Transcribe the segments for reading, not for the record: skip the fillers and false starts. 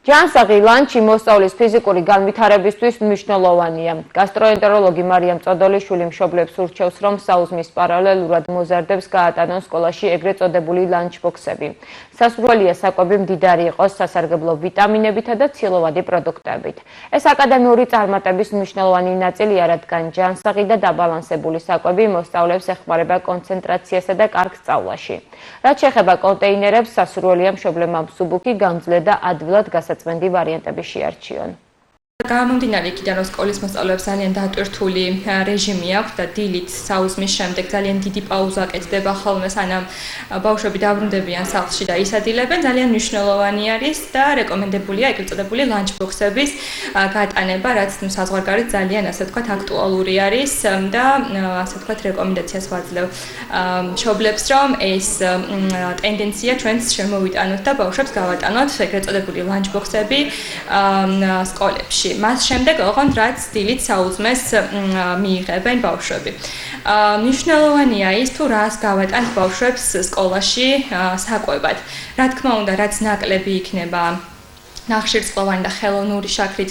ჯანსაღი ლანჩი მოსწავლის ფიზიკური განვითარებისთვის მნიშვნელოვანია. გასტროენტეროლოგი მარიამ წოდოლიშვილი მშობლებს ურჩევს, რომ საუზმის პარალელურად მოზარდებს გაატანონ სკოლაში ეგრეთ წოდებული ლანჩბოქსები. სასურველია საკვები მდიდარი იყოს სასარგებლო ვიტამინებითა და ცილოვადი პროდუქტებით. ეს აკადემიური წარმატების მნიშვნელოვანი ნაწილია, რადგან ჯანსაღი და დაბალანსებული საკვები მოსწავლებს ეხმარება კონცენტრაციასა და კარგ სწავლაში. რაც შეეხება კონტეინერებს, სასურველია მშობლებმა მსუბუქი, გამძლე და ადვილად გასაწმენდი ვარიანტები შეარჩიონ. გამომდინარე იქიდან, რომ სკოლის მოსწავლეებს ძალიან დატვირთული რეჟიმი აქვს და დილით საუზმის შემდეგ ძალიან დიდი პაუზა აკეთდება ხოლმე, სანამ ბავშვები დაბრუნდებიან სახლში და ისადილებენ, ძალიან მნიშვნელოვანი არის და რეკომენდებულია ეგრეთ წოდებული ლანჩბოქსების გატანება, რაც საზღვარგარეთ ძალიან ასე ვთქვათ აქტუალური არის და ასე ვთქვათ რეკომენდაციას ვაძლევ მშობლებს, რომ ეს ტენდენცია ჩვენც შემოვიტანოთ და ბავშვებს გავატანოთ ეგრეთ წოდებული ლანჩბოქსები სკოლებში. მას შემდეგ ოღონდ რაც დილით საუზმეს მიიღებენ ბავშვები. მნიშვნელოვანია ის თუ რას გავატანთ ბავშვებს სკოლაში საკვებად. რა თქმა უნდა, რაც ნაკლები იქნება ნახშირწყლოვანი და ხელოვნური შაქრით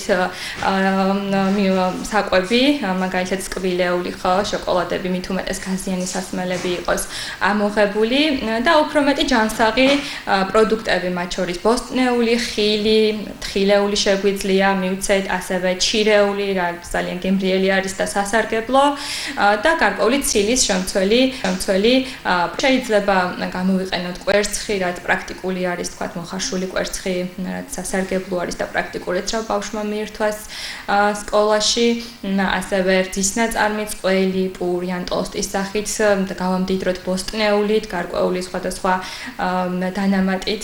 საკვები, მაგალითად სკვილეული ხო, შოკოლადები, მით უმეტეს გაზიანი სასმელები იყოს ამოღებული და უფრო მეტი ჯანსაღი პროდუქტები, მათ შორის ბოსტნეული, ხილი, თხილეული შეგვიძლია მივცეთ, ასევე ჩირეული, რაც ძალიან გემრიელი არის და სასარგებლო და გარკვეული ცილის შემცველი. შეიძლება გამოვიყენოთ კვერცხი, რაც პრაქტიკული არის, თქვათ მოხარშული კვერცხი, რაც სასარგებლო არის და პრაქტიკულიც რა ბავშვმა მიირთვას სკოლაში, ასევე რძის ნაწარმი, წყვილი, პური ან ტოსტის სახით გავამდიდროთ ბოსტნეულით, გარკვეული სხვადასხვა დანამატით,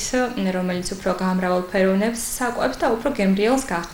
რომელიც უფრო გამრავალფეროვნებს საკვებს და უფრო გემრიელს გახდით.